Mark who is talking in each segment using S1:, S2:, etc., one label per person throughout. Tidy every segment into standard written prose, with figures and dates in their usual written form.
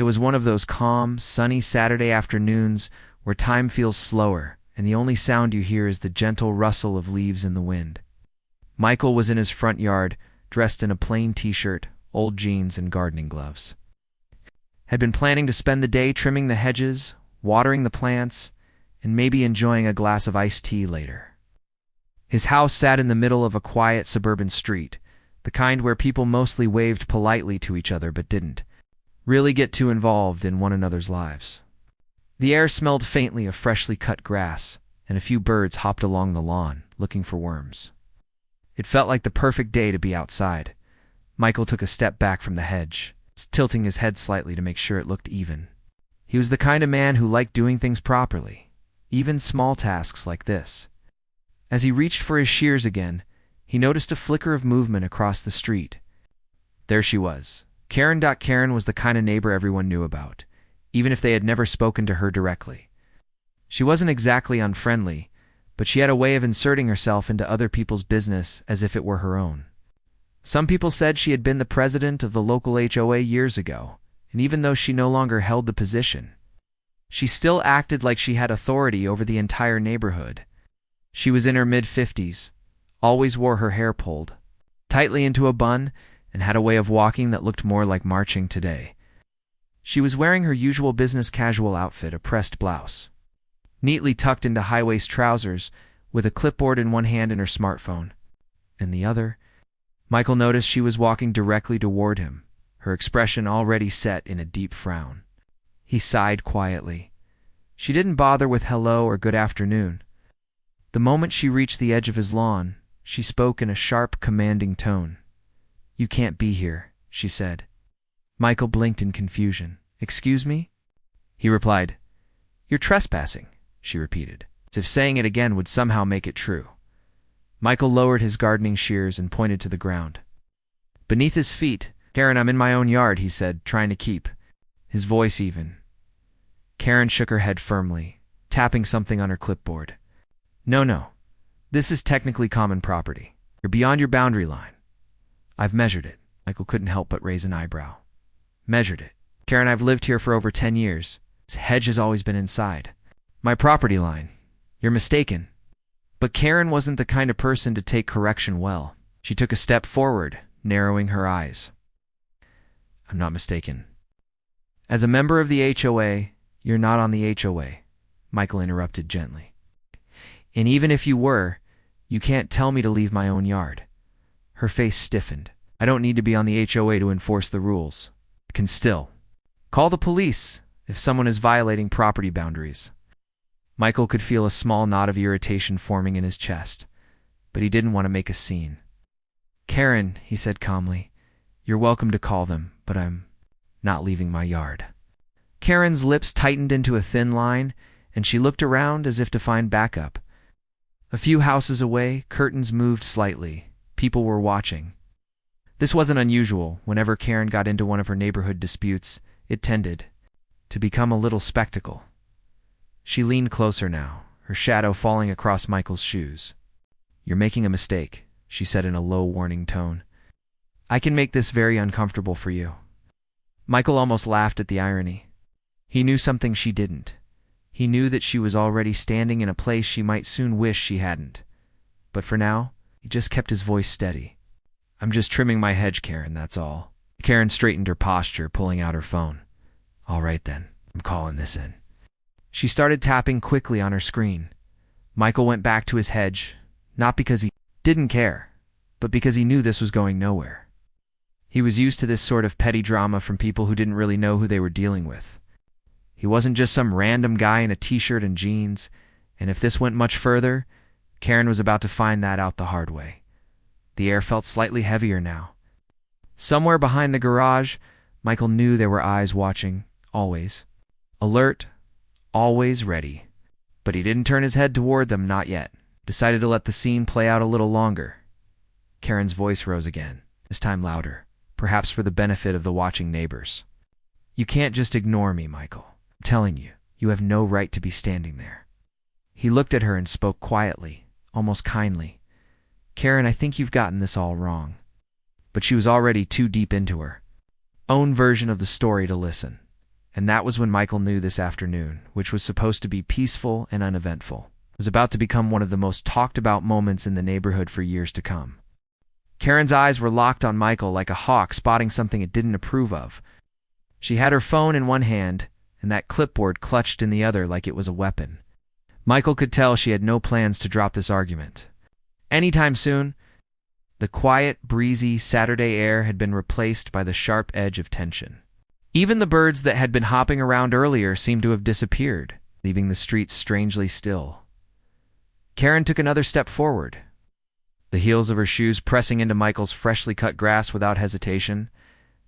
S1: It was one of those calm, sunny Saturday afternoons where time feels slower, and the only sound you hear is the gentle rustle of leaves in the wind. Michael was in his front yard, dressed in a plain t-shirt, old jeans, and gardening gloves. Had been planning to spend the day trimming the hedges, watering the plants, and maybe enjoying a glass of iced tea later. His house sat in the middle of a quiet suburban street, the kind where people mostly waved politely to each other but didn't really get too involved in one another's lives. The air smelled faintly of freshly cut grass, and a few birds hopped along the lawn, looking for worms. It felt like the perfect day to be outside. Michael took a step back from the hedge, tilting his head slightly to make sure it looked even. He was the kind of man who liked doing things properly, even small tasks like this. As he reached for his shears again, he noticed a flicker of movement across the street. There she was. Karen. Karen was the kind of neighbor everyone knew about, even if they had never spoken to her directly. She wasn't exactly unfriendly, but she had a way of inserting herself into other people's business as if it were her own. Some people said she had been the president of the local HOA years ago, and even though she no longer held the position, she still acted like she had authority over the entire neighborhood. She was in her mid-50s, always wore her hair pulled tightly into a bun, and had a way of walking that looked more like marching today. She was wearing her usual business casual outfit, a pressed blouse, neatly tucked into high-waist trousers, with a clipboard in one hand and her smartphone in the other. Michael noticed she was walking directly toward him, her expression already set in a deep frown. He sighed quietly. She didn't bother with hello or good afternoon. The moment she reached the edge of his lawn, she spoke in a sharp, commanding tone. "You can't be here," she said. Michael blinked in confusion. "Excuse me?" He replied. "You're trespassing," she repeated, as if saying it again would somehow make it true. Michael lowered his gardening shears and pointed to the ground. Beneath his feet, "Karen, I'm in my own yard," he said, trying to keep his voice even. Karen shook her head firmly, tapping something on her clipboard. No. This is technically common property. You're beyond your boundary line." "I've measured it." Michael couldn't help but raise an eyebrow. "Measured it? Karen, I've lived here for over 10 years. This hedge has always been inside my property line. You're mistaken." But Karen wasn't the kind of person to take correction well. She took a step forward, narrowing her eyes. "I'm not mistaken." "As a member of the HOA, you're not on the HOA," Michael interrupted gently. "And even if you were, you can't tell me to leave my own yard." Her face stiffened. "I don't need to be on the HOA to enforce the rules. I can still call the police if someone is violating property boundaries." Michael could feel a small knot of irritation forming in his chest, but he didn't want to make a scene. "Karen," he said calmly, "you're welcome to call them, but I'm not leaving my yard." Karen's lips tightened into a thin line, and she looked around as if to find backup. A few houses away, curtains moved slightly. People were watching. This wasn't unusual. Whenever Karen got into one of her neighborhood disputes, it tended to become a little spectacle. She leaned closer now, her shadow falling across Michael's shoes. "You're making a mistake," she said in a low, warning tone. "I can make this very uncomfortable for you." Michael almost laughed at the irony. He knew something she didn't. He knew that she was already standing in a place she might soon wish she hadn't. But for now, he just kept his voice steady. "I'm just trimming my hedge, Karen, that's all." Karen straightened her posture, pulling out her phone. "All right then, I'm calling this in." She started tapping quickly on her screen. Michael went back to his hedge, not because he didn't care, but because he knew this was going nowhere. He was used to this sort of petty drama from people who didn't really know who they were dealing with. He wasn't just some random guy in a t-shirt and jeans, and if this went much further, Karen was about to find that out the hard way. The air felt slightly heavier now. Somewhere behind the garage, Michael knew there were eyes watching, always. Alert, always ready. But he didn't turn his head toward them, not yet. Decided to let the scene play out a little longer. Karen's voice rose again, this time louder, perhaps for the benefit of the watching neighbors. "You can't just ignore me, Michael. I'm telling you, you have no right to be standing there." He looked at her and spoke quietly, almost kindly. "Karen, I think you've gotten this all wrong." But she was already too deep into her own version of the story to listen. And that was when Michael knew this afternoon, which was supposed to be peaceful and uneventful, was about to become one of the most talked about moments in the neighborhood for years to come. Karen's eyes were locked on Michael like a hawk spotting something it didn't approve of. She had her phone in one hand and that clipboard clutched in the other like it was a weapon. Michael could tell she had no plans to drop this argument anytime soon. The quiet, breezy Saturday air had been replaced by the sharp edge of tension. Even the birds that had been hopping around earlier seemed to have disappeared, leaving the streets strangely still. Karen took another step forward, the heels of her shoes pressing into Michael's freshly cut grass without hesitation.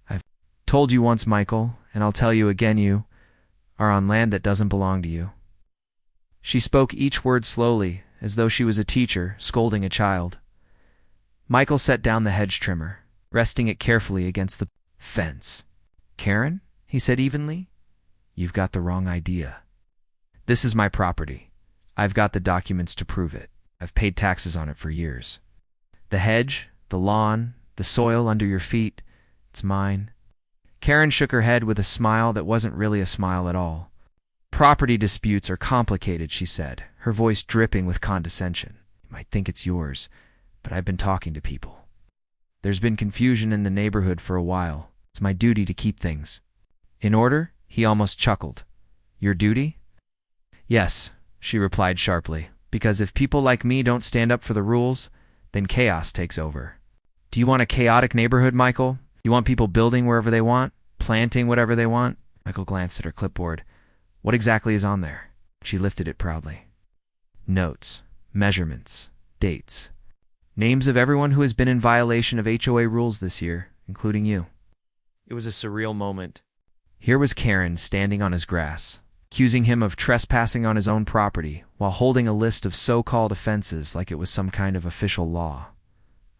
S1: "I've told you once, Michael, and I'll tell you again, you are on land that doesn't belong to you." She spoke each word slowly, as though she was a teacher scolding a child. Michael set down the hedge trimmer, resting it carefully against the fence. "Karen," he said evenly, "you've got the wrong idea. This is my property. I've got the documents to prove it. I've paid taxes on it for years. The hedge, the lawn, the soil under your feet, it's mine." Karen shook her head with a smile that wasn't really a smile at all. "Property disputes are complicated," she said, her voice dripping with condescension. "You might think it's yours, but I've been talking to people. There's been confusion in the neighborhood for a while. It's my duty to keep things in order." He almost chuckled. "Your duty?" "Yes," she replied sharply, "because if people like me don't stand up for the rules, then chaos takes over." "Do you want a chaotic neighborhood, Michael? You want people building wherever they want, planting whatever they want?" Michael glanced at her clipboard. "What exactly is on there?" She lifted it proudly. "Notes, measurements, dates. Names of everyone who has been in violation of HOA rules this year, including you." It was a surreal moment. Here was Karen standing on his grass, accusing him of trespassing on his own property while holding a list of so-called offenses like it was some kind of official law.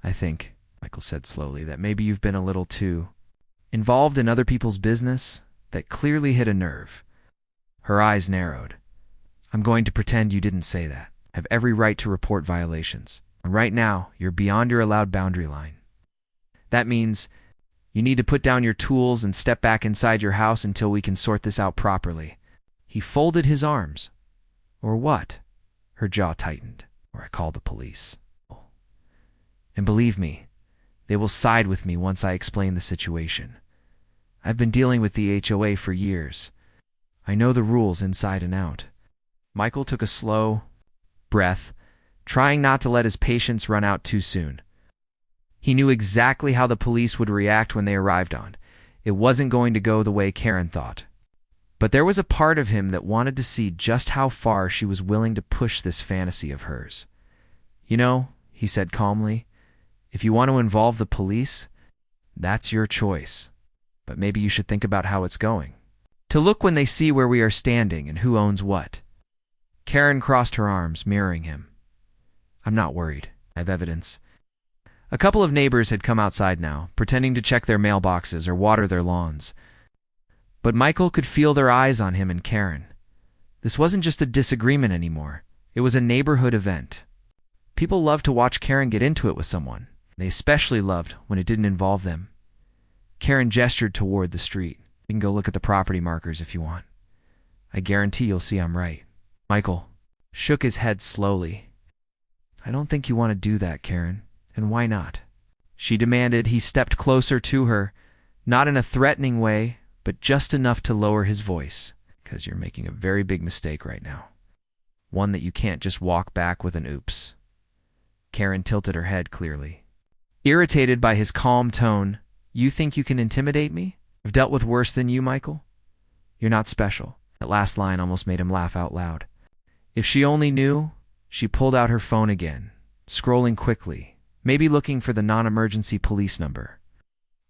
S1: "I think," Michael said slowly, "that maybe you've been a little too involved in other people's business." That clearly hit a nerve. Her eyes narrowed. "I'm going to pretend you didn't say that. I have every right to report violations. And right now, you're beyond your allowed boundary line. That means you need to put down your tools and step back inside your house until we can sort this out properly." He folded his arms. "Or what?" Her jaw tightened. "Or I call the police. And believe me, they will side with me once I explain the situation. I've been dealing with the HOA for years. I know the rules inside and out." Michael took a slow breath, trying not to let his patience run out too soon. He knew exactly how the police would react when they arrived on. It wasn't going to go the way Karen thought. But there was a part of him that wanted to see just how far she was willing to push this fantasy of hers. "You know," he said calmly, "if you want to involve the police, that's your choice. But maybe you should think about how it's going. To look when they see where we are standing and who owns what." Karen crossed her arms, mirroring him. "I'm not worried. I have evidence." A couple of neighbors had come outside now, pretending to check their mailboxes or water their lawns. But Michael could feel their eyes on him and Karen. This wasn't just a disagreement anymore. It was a neighborhood event. People loved to watch Karen get into it with someone. They especially loved when it didn't involve them. Karen gestured toward the street. "You can go look at the property markers if you want. I guarantee you'll see I'm right." Michael shook his head slowly. "I don't think you want to do that, Karen. And why not?" she demanded. He stepped closer to her, not in a threatening way, but just enough to lower his voice. "Because you're making a very big mistake right now. One that you can't just walk back with an oops." Karen tilted her head clearly. Irritated by his calm tone, "You think you can intimidate me? I've dealt with worse than you, Michael. You're not special." That last line almost made him laugh out loud. If she only knew. She pulled out her phone again, scrolling quickly, maybe looking for the non-emergency police number.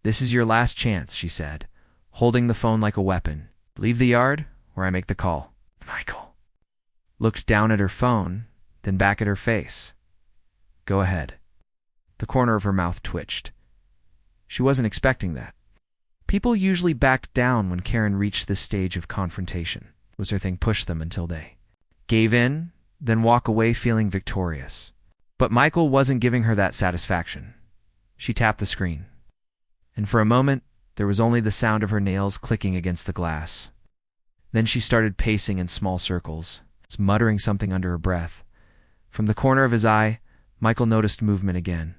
S1: "This is your last chance," she said, holding the phone like a weapon. "Leave the yard, or I make the call." Michael looked down at her phone, then back at her face. "Go ahead." The corner of her mouth twitched. She wasn't expecting that. People usually backed down when Karen reached this stage of confrontation. It was her thing, push them until they gave in, then walk away feeling victorious. But Michael wasn't giving her that satisfaction. She tapped the screen. And for a moment, there was only the sound of her nails clicking against the glass. Then she started pacing in small circles, muttering something under her breath. From the corner of his eye, Michael noticed movement again.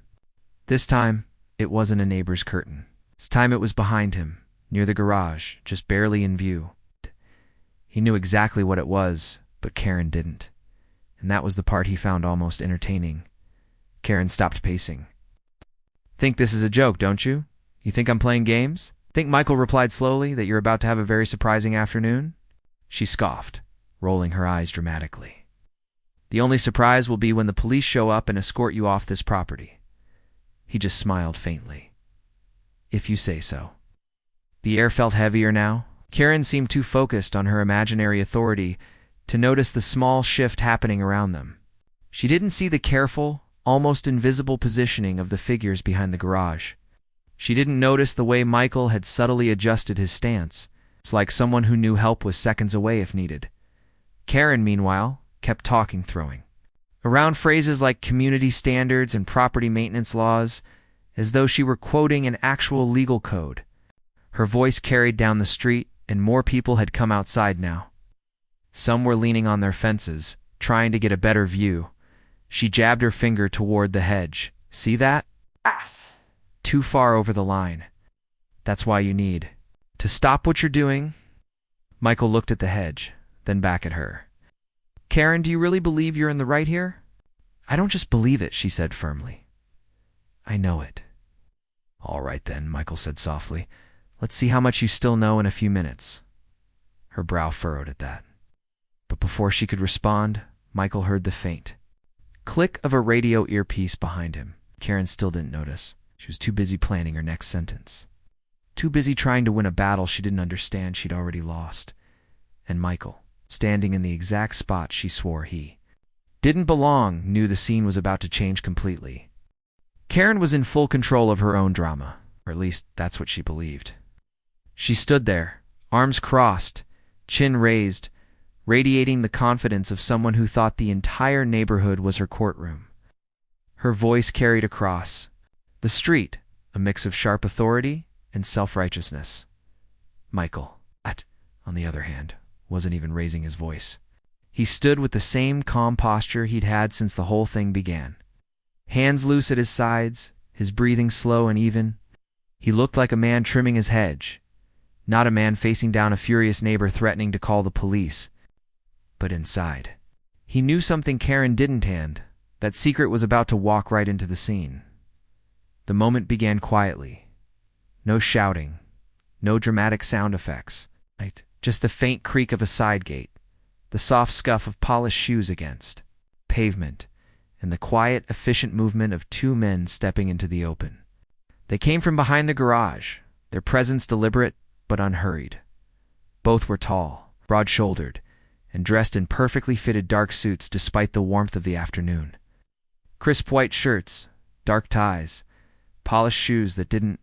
S1: This time, it wasn't a neighbor's curtain. This time it was behind him, near the garage, just barely in view. He knew exactly what it was, but Karen didn't. And that was the part he found almost entertaining. Karen stopped pacing. "Think this is a joke, don't you? You think I'm playing games?" "Think," Michael replied slowly, "that you're about to have a very surprising afternoon?" She scoffed, rolling her eyes dramatically. "The only surprise will be when the police show up and escort you off this property." He just smiled faintly. "If you say so." The air felt heavier now. Karen seemed too focused on her imaginary authority to notice the small shift happening around them. She didn't see the careful, almost invisible positioning of the figures behind the garage. She didn't notice the way Michael had subtly adjusted his stance. It's like someone who knew help was seconds away if needed. Karen, meanwhile, kept talking, throwing around phrases like community standards and property maintenance laws, as though she were quoting an actual legal code. Her voice carried down the street, and more people had come outside now. Some were leaning on their fences, trying to get a better view. She jabbed her finger toward the hedge. "See that? Ass. Too far over the line. That's why you need to stop what you're doing." Michael looked at the hedge, then back at her. "Karen, do you really believe you're in the right here?" "I don't just believe it," she said firmly. "I know it." "All right then," Michael said softly. "Let's see how much you still know in a few minutes." Her brow furrowed at that. But before she could respond, Michael heard the faint click of a radio earpiece behind him. Karen still didn't notice. She was too busy planning her next sentence. Too busy trying to win a battle she didn't understand she'd already lost. And Michael, standing in the exact spot she swore he didn't belong, knew the scene was about to change completely. Karen was in full control of her own drama, or at least that's what she believed. She stood there, arms crossed, chin raised, radiating the confidence of someone who thought the entire neighborhood was her courtroom. Her voice carried across the street, a mix of sharp authority and self-righteousness. Michael, on the other hand, wasn't even raising his voice. He stood with the same calm posture he'd had since the whole thing began. Hands loose at his sides, his breathing slow and even. He looked like a man trimming his hedge, not a man facing down a furious neighbor threatening to call the police. But inside, he knew something Karen didn't, and that secret was about to walk right into the scene. The moment began quietly. No shouting, no dramatic sound effects, just the faint creak of a side gate, the soft scuff of polished shoes against pavement, and the quiet, efficient movement of two men stepping into the open. They came from behind the garage, their presence deliberate but unhurried. Both were tall, broad-shouldered, and dressed in perfectly fitted dark suits despite the warmth of the afternoon. Crisp white shirts, dark ties, polished shoes that didn't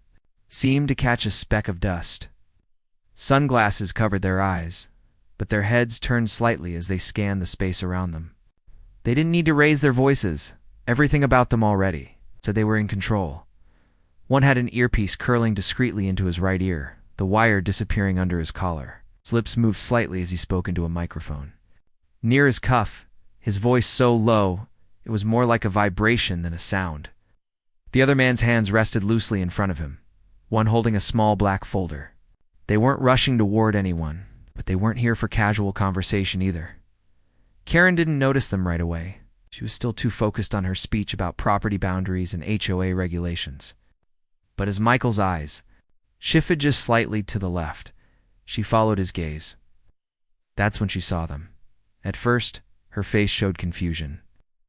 S1: seem to catch a speck of dust. Sunglasses covered their eyes, but their heads turned slightly as they scanned the space around them. They didn't need to raise their voices. Everything about them already said they were in control. One had an earpiece curling discreetly into his right ear, the wire disappearing under his collar. His lips moved slightly as he spoke into a microphone. Near his cuff, his voice so low it was more like a vibration than a sound. The other man's hands rested loosely in front of him, one holding a small black folder. They weren't rushing toward anyone, but they weren't here for casual conversation either. Karen didn't notice them right away. She was still too focused on her speech about property boundaries and HOA regulations. But as Michael's eyes shifted just slightly to the left, she followed his gaze. That's when she saw them. At first, her face showed confusion.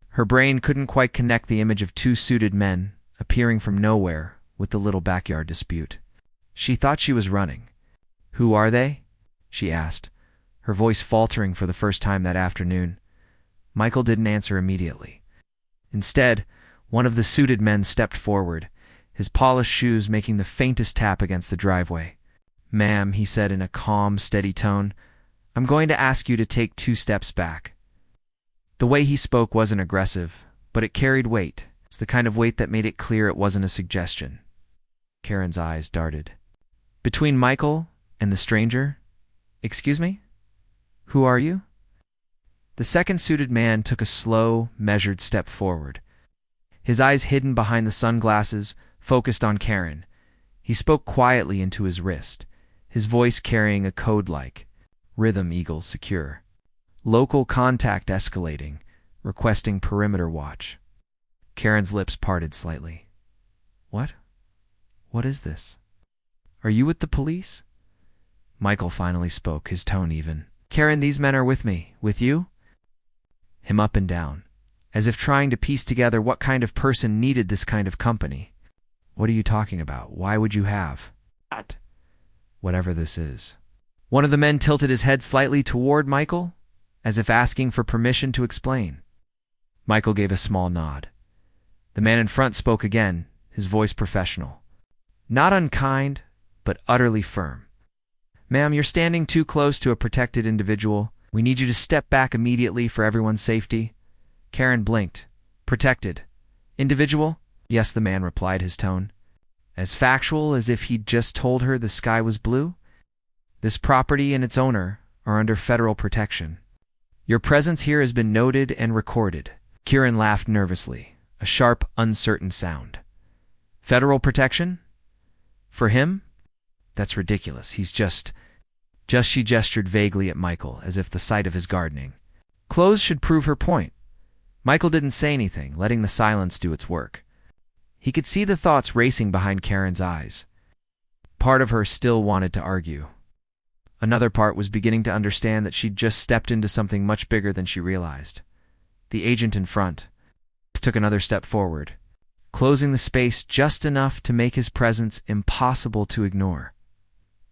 S1: Her brain couldn't quite connect the image of two suited men appearing from nowhere with the little backyard dispute. She thought she was running. "Who are they?" she asked, her voice faltering for the first time that afternoon. Michael didn't answer immediately. Instead, one of the suited men stepped forward, his polished shoes making the faintest tap against the driveway. "Ma'am," he said in a calm, steady tone, "I'm going to ask you to take 2 steps back." The way he spoke wasn't aggressive, but it carried weight. It's the kind of weight that made it clear it wasn't a suggestion. Karen's eyes darted between Michael and the stranger. "Excuse me?" Who are you? The second suited man took a slow, measured step forward. His eyes hidden behind the sunglasses, focused on Karen. He spoke quietly into his wrist, his voice carrying a code like, "Rhythm Eagle secure. Local contact escalating, requesting perimeter watch." Karen's lips parted slightly. What? What is this? Are you with the police? Michael finally spoke, his tone even. Karen, these men are with me. With you? Him up and down, as if trying to piece together what kind of person needed this kind of company. What are you talking about? Why would you have? Whatever this is. One of the men tilted his head slightly toward Michael, as if asking for permission to explain. Michael gave a small nod. The man in front spoke again, his voice professional. Not unkind, but utterly firm. Ma'am, you're standing too close to a protected individual. We need you to step back immediately for everyone's safety. Karen blinked. Protected. Individual? Yes, the man replied, his tone as factual as if he'd just told her the sky was blue. This property and its owner are under federal protection. Your presence here has been noted and recorded. Kieran laughed nervously, a sharp, uncertain sound. Federal protection? For him? That's ridiculous. He's just she gestured vaguely at Michael, as if the sight of his gardening clothes should prove her point. Michael didn't say anything, letting the silence do its work. He could see the thoughts racing behind Karen's eyes. Part of her still wanted to argue. Another part was beginning to understand that she'd just stepped into something much bigger than she realized. The agent in front took another step forward, closing the space just enough to make his presence impossible to ignore.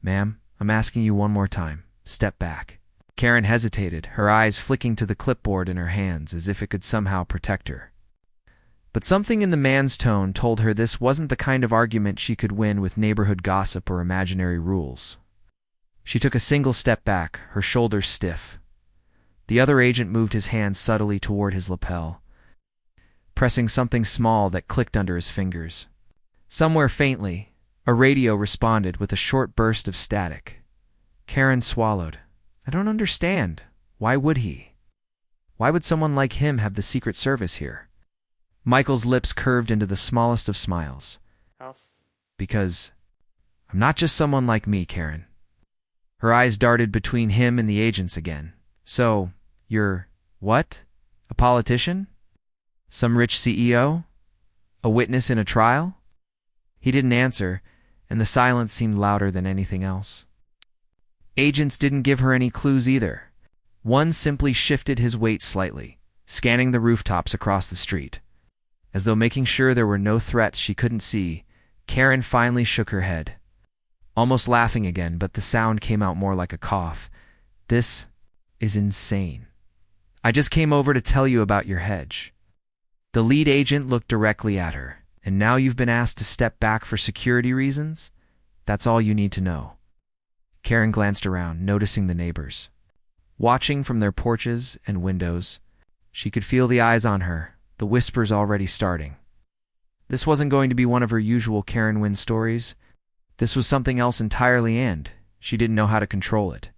S1: Ma'am, I'm asking you one more time. Step back. Karen hesitated, her eyes flicking to the clipboard in her hands as if it could somehow protect her. But something in the man's tone told her this wasn't the kind of argument she could win with neighborhood gossip or imaginary rules. She took a single step back, her shoulders stiff. The other agent moved his hand subtly toward his lapel, pressing something small that clicked under his fingers. Somewhere faintly, a radio responded with a short burst of static. Karen swallowed. I don't understand. Why would he? Why would someone like him have the Secret Service here? Michael's lips curved into the smallest of smiles. Because I'm not just someone like me, Karen. Her eyes darted between him and the agents again. So, you're what? A politician? Some rich CEO? A witness in a trial? He didn't answer, and the silence seemed louder than anything else. Agents didn't give her any clues either. One simply shifted his weight slightly, scanning the rooftops across the street. As though making sure there were no threats she couldn't see, Karen finally shook her head. Almost laughing again, but the sound came out more like a cough. This is insane. I just came over to tell you about your hedge. The lead agent looked directly at her. And now you've been asked to step back for security reasons? That's all you need to know. Karen glanced around, noticing the neighbors. Watching from their porches and windows, she could feel the eyes on her, the whispers already starting. This wasn't going to be one of her usual Karen Wynn stories. This was something else entirely, and she didn't know how to control it.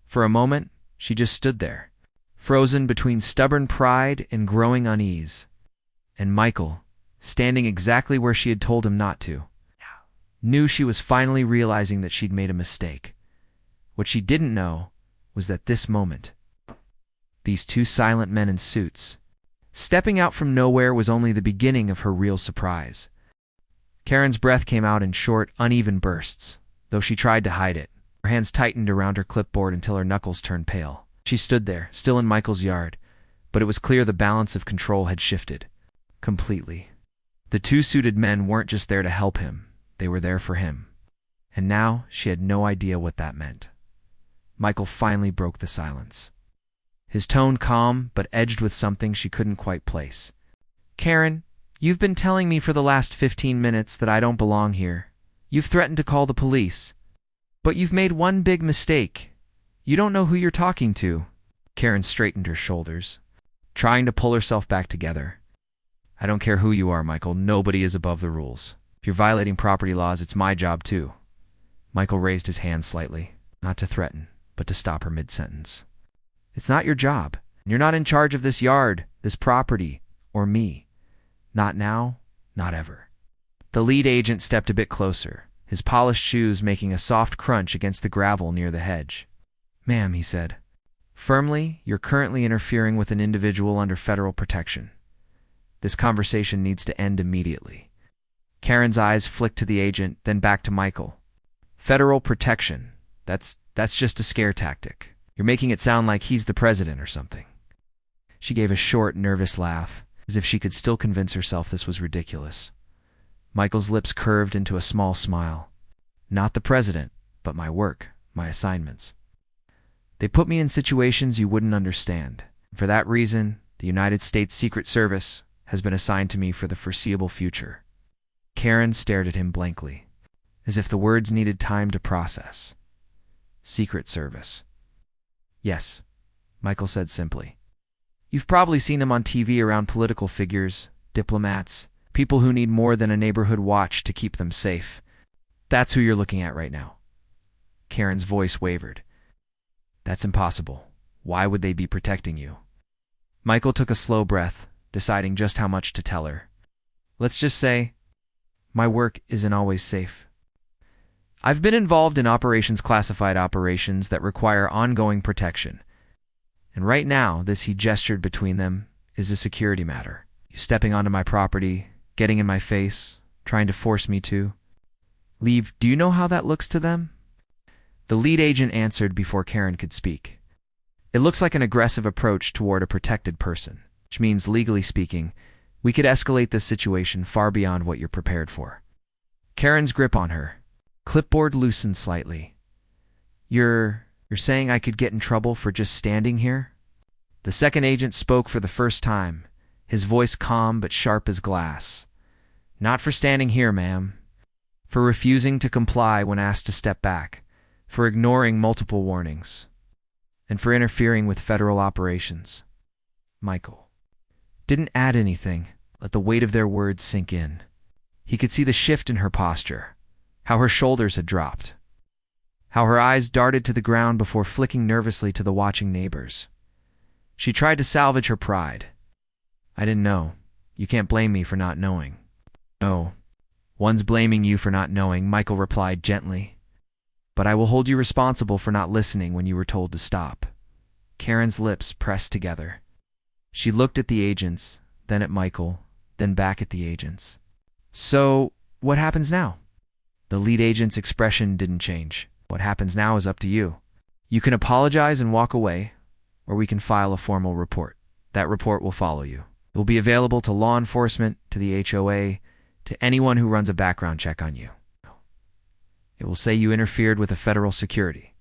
S1: For a moment, she just stood there, frozen between stubborn pride and growing unease. And Michael, standing exactly where she had told him not to, knew she was finally realizing that she'd made a mistake. What she didn't know was that this moment, these two silent men in suits, stepping out from nowhere was only the beginning of her real surprise. Karen's breath came out in short, uneven bursts, though she tried to hide it. Her hands tightened around her clipboard until her knuckles turned pale. She stood there, still in Michael's yard, but it was clear the balance of control had shifted. Completely. The two suited men weren't just there to help him, they were there for him. And now she had no idea what that meant. Michael finally broke the silence. His tone calm, but edged with something she couldn't quite place. Karen, you've been telling me for the last 15 minutes that I don't belong here. You've threatened to call the police. But you've made one big mistake. You don't know who you're talking to. Karen straightened her shoulders, trying to pull herself back together. I don't care who you are, Michael. Nobody is above the rules. If you're violating property laws, it's my job too. Michael raised his hand slightly, not to threaten, but to stop her mid-sentence. It's not your job. You're not in charge of this yard, this property, or me. Not now, not ever. The lead agent stepped a bit closer, his polished shoes making a soft crunch against the gravel near the hedge. Ma'am, he said, firmly, you're currently interfering with an individual under federal protection. This conversation needs to end immediately. Karen's eyes flicked to the agent, then back to Michael. Federal protection. That's just a scare tactic. You're making it sound like he's the president or something. She gave a short, nervous laugh, as if she could still convince herself this was ridiculous. Michael's lips curved into a small smile. Not the president, but my work, my assignments. They put me in situations you wouldn't understand. For that reason, the United States Secret Service has been assigned to me for the foreseeable future. Karen stared at him blankly, as if the words needed time to process. Secret Service. Yes, Michael said simply. You've probably seen them on TV around political figures, diplomats, people who need more than a neighborhood watch to keep them safe. That's who you're looking at right now. Karen's voice wavered. That's impossible. Why would they be protecting you? Michael took a slow breath, deciding just how much to tell her. Let's just say, my work isn't always safe. I've been involved in classified operations that require ongoing protection. And right now, he gestured between them, is a security matter. You stepping onto my property, getting in my face, trying to force me to leave. Do you know how that looks to them? The lead agent answered before Karen could speak. It looks like an aggressive approach toward a protected person, which means, legally speaking, we could escalate this situation far beyond what you're prepared for. Karen's grip on her clipboard loosened slightly. You're saying I could get in trouble for just standing here? The second agent spoke for the first time, his voice calm but sharp as glass. Not for standing here, ma'am. For refusing to comply when asked to step back, for ignoring multiple warnings, and for interfering with federal operations. Michael didn't add anything, let the weight of their words sink in. He could see the shift in her posture, how her shoulders had dropped, how her eyes darted to the ground before flicking nervously to the watching neighbors. She tried to salvage her pride. I didn't know. You can't blame me for not knowing. No, one's blaming you for not knowing, Michael replied gently. But I will hold you responsible for not listening when you were told to stop. Karen's lips pressed together. She looked at the agents, then at Michael, then back at the agents. So, what happens now? The lead agent's expression didn't change. What happens now is up to you. You can apologize and walk away, or we can file a formal report. That report will follow you. It will be available to law enforcement, to the HOA, to anyone who runs a background check on you. It will say you interfered with a federal security.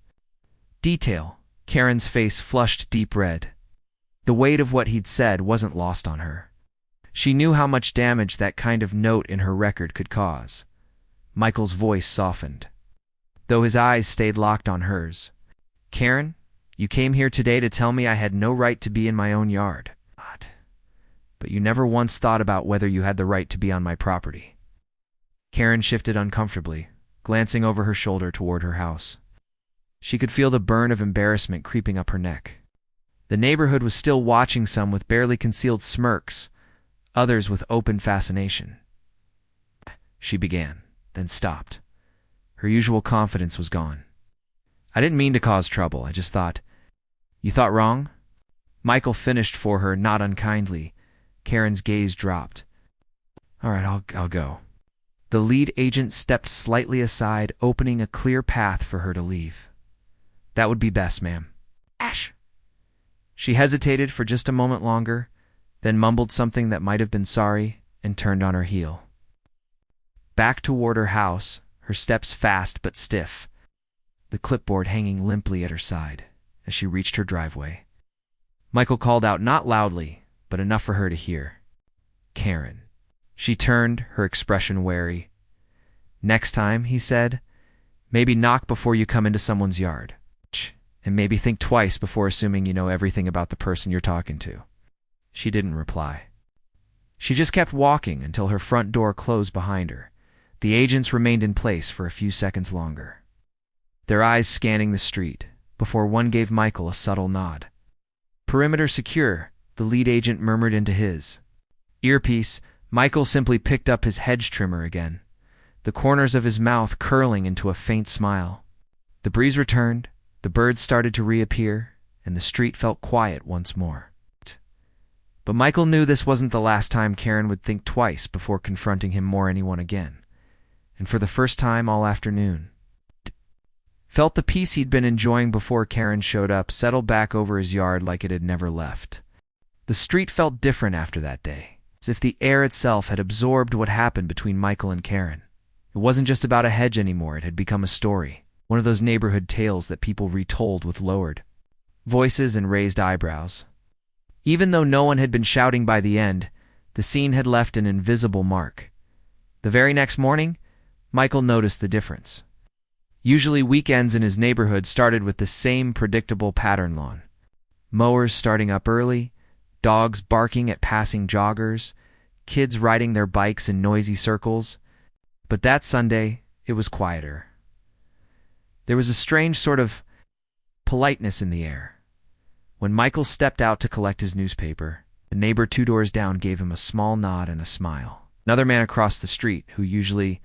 S1: Detail. Karen's face flushed deep red. The weight of what he'd said wasn't lost on her. She knew how much damage that kind of note in her record could cause. Michael's voice softened, though his eyes stayed locked on hers. Karen, you came here today to tell me I had no right to be in my own yard. But you never once thought about whether you had the right to be on my property. Karen shifted uncomfortably, glancing over her shoulder toward her house. She could feel the burn of embarrassment creeping up her neck. The neighborhood was still watching, some with barely concealed smirks, others with open fascination. She began, then stopped. Her usual confidence was gone. I didn't mean to cause trouble, I just thought. You thought wrong? Michael finished for her, not unkindly. Karen's gaze dropped. All right, I'll go. The lead agent stepped slightly aside, opening a clear path for her to leave. That would be best, ma'am. Ash! She hesitated for just a moment longer, then mumbled something that might have been sorry, and turned on her heel. Back toward her house, her steps fast but stiff, the clipboard hanging limply at her side as she reached her driveway. Michael called out, not loudly, but enough for her to hear. Karen. She turned, her expression wary. Next time, he said, maybe knock before you come into someone's yard. And maybe think twice before assuming you know everything about the person you're talking to. She didn't reply. She just kept walking until her front door closed behind her. The agents remained in place for a few seconds longer, their eyes scanning the street, before one gave Michael a subtle nod. Perimeter secure, the lead agent murmured into his earpiece. Michael simply picked up his hedge trimmer again, the corners of his mouth curling into a faint smile. The breeze returned, the birds started to reappear, and the street felt quiet once more. But Michael knew this wasn't the last time Karen would think twice before confronting him or anyone again. And for the first time all afternoon, felt the peace he'd been enjoying before Karen showed up settle back over his yard like it had never left. The street felt different after that day, as if the air itself had absorbed what happened between Michael and Karen. It wasn't just about a hedge anymore, it had become a story, one of those neighborhood tales that people retold with lowered voices and raised eyebrows. Even though no one had been shouting by the end, the scene had left an invisible mark. The very next morning, Michael noticed the difference. Usually weekends in his neighborhood started with the same predictable pattern: lawn mowers starting up early, dogs barking at passing joggers, kids riding their bikes in noisy circles. But that Sunday, it was quieter. There was a strange sort of politeness in the air. When Michael stepped out to collect his newspaper, the neighbor 2 doors down gave him a small nod and a smile. Another man across the street, who usually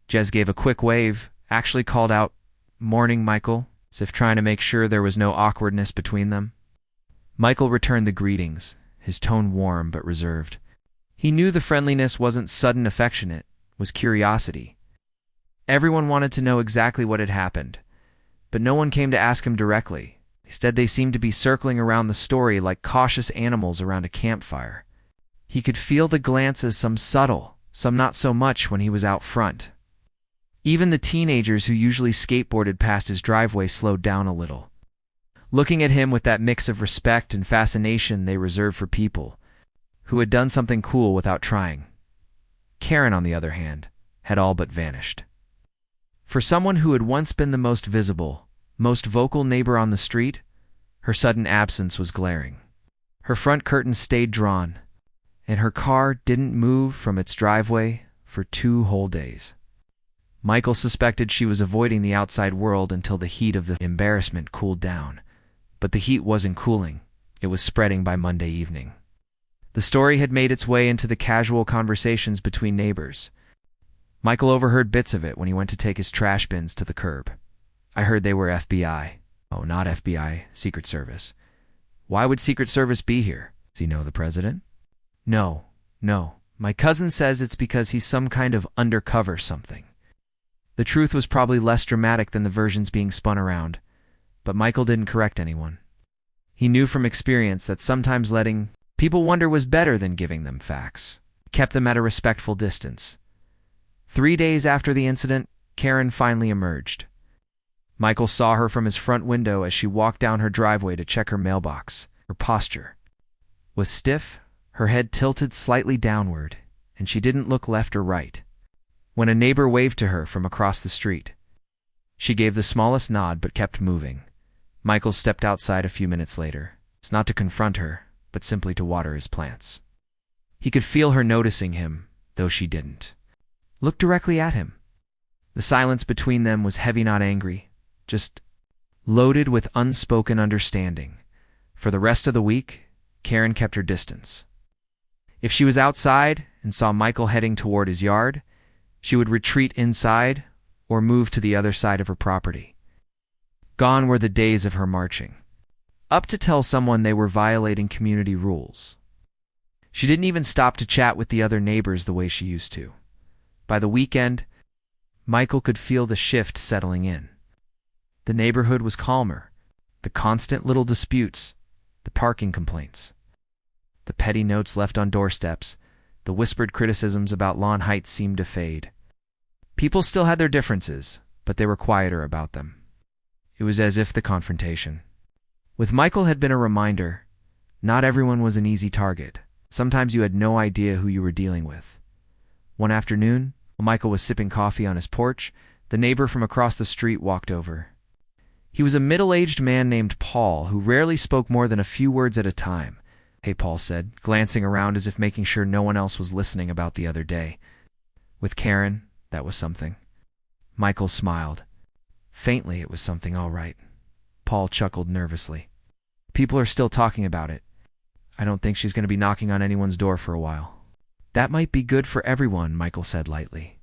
S1: just gave a quick wave, actually called out, "Morning, Michael," as if trying to make sure there was no awkwardness between them. Michael returned the greetings, his tone warm but reserved. He knew the friendliness wasn't sudden affectionate, it was curiosity. Everyone wanted to know exactly what had happened, but no one came to ask him directly. Instead, they seemed to be circling around the story like cautious animals around a campfire. He could feel the glances, some subtle, some not so much when he was out front. Even the teenagers who usually skateboarded past his driveway slowed down a little, looking at him with that mix of respect and fascination they reserve for people who had done something cool without trying. Karen, on the other hand, had all but vanished. For someone who had once been the most visible, most vocal neighbor on the street, her sudden absence was glaring. Her front curtains stayed drawn, and her car didn't move from its driveway for 2 whole days. Michael suspected she was avoiding the outside world until the heat of the embarrassment cooled down. But the heat wasn't cooling, it was spreading by Monday evening. The story had made its way into the casual conversations between neighbors. Michael overheard bits of it when he went to take his trash bins to the curb. "I heard they were FBI. Oh, not FBI, Secret Service. Why would Secret Service be here? Does he know the president?" No. My cousin says it's because he's some kind of undercover something." The truth was probably less dramatic than the versions being spun around, but Michael didn't correct anyone. He knew from experience that sometimes letting people wonder was better than giving them facts. It kept them at a respectful distance. 3 days after the incident, Karen finally emerged. Michael saw her from his front window as she walked down her driveway to check her mailbox. Her posture was stiff, her head tilted slightly downward, and she didn't look left or right. When a neighbor waved to her from across the street, she gave the smallest nod but kept moving. Michael stepped outside a few minutes later. It's not to confront her, but simply to water his plants. He could feel her noticing him, though she didn't look directly at him. The silence between them was heavy, not angry, just loaded with unspoken understanding. For the rest of the week, Karen kept her distance. If she was outside and saw Michael heading toward his yard, she would retreat inside or move to the other side of her property. Gone were the days of her marching up to tell someone they were violating community rules. She didn't even stop to chat with the other neighbors the way she used to. By the weekend, Michael could feel the shift settling in. The neighborhood was calmer. The constant little disputes, the parking complaints, the petty notes left on doorsteps, the whispered criticisms about lawn height seemed to fade. People still had their differences, but they were quieter about them. It was as if the confrontation with Michael had been a reminder. Not everyone was an easy target. Sometimes you had no idea who you were dealing with. One afternoon, while Michael was sipping coffee on his porch, the neighbor from across the street walked over. He was a middle-aged man named Paul who rarely spoke more than a few words at a time. "Hey," Paul said, glancing around as if making sure no one else was listening about the other day. With Karen, that was something. Michael smiled. Faintly, it was something all right. Paul chuckled nervously. People are still talking about it. I don't think she's going to be knocking on anyone's door for a while." "That might be good for everyone," Michael said lightly.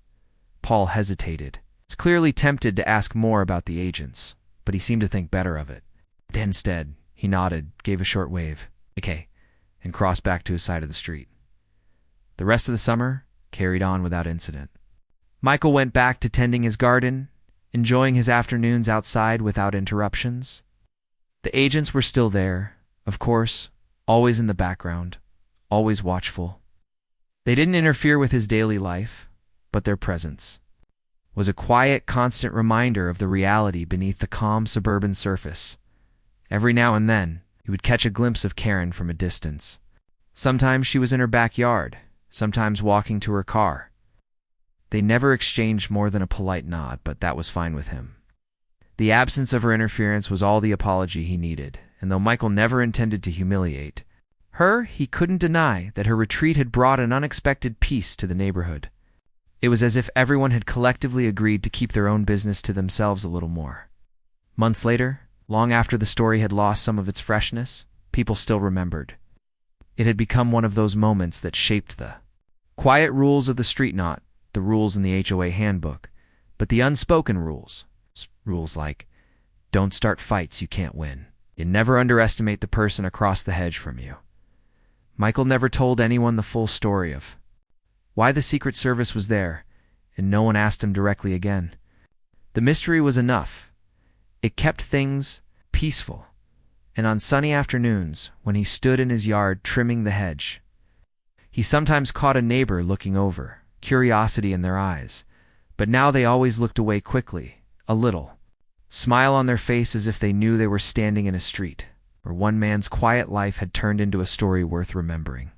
S1: Paul hesitated. He was clearly tempted to ask more about the agents, but he seemed to think better of it. Instead, he nodded, gave a short wave, "Okay," and crossed back to his side of the street. The rest of the summer carried on without incident. Michael went back to tending his garden, enjoying his afternoons outside without interruptions. The agents were still there, of course, always in the background, always watchful. They didn't interfere with his daily life, but their presence was a quiet, constant reminder of the reality beneath the calm suburban surface. Every now and then, he would catch a glimpse of Karen from a distance. Sometimes she was in her backyard, sometimes walking to her car. They never exchanged more than a polite nod, but that was fine with him. The absence of her interference was all the apology he needed, and though Michael never intended to humiliate her, he couldn't deny that her retreat had brought an unexpected peace to the neighborhood. It was as if everyone had collectively agreed to keep their own business to themselves a little more. Months later, long after the story had lost some of its freshness, people still remembered. It had become one of those moments that shaped the quiet rules of the street, not the rules in the HOA handbook, but the unspoken rules. Rules like, don't start fights you can't win. You never underestimate the person across the hedge from you. Michael never told anyone the full story of why the Secret Service was there, and no one asked him directly again. The mystery was enough. It kept things peaceful, and on sunny afternoons, when he stood in his yard trimming the hedge, he sometimes caught a neighbor looking over, curiosity in their eyes, but now they always looked away quickly, a little smile on their face as if they knew they were standing in a street where one man's quiet life had turned into a story worth remembering.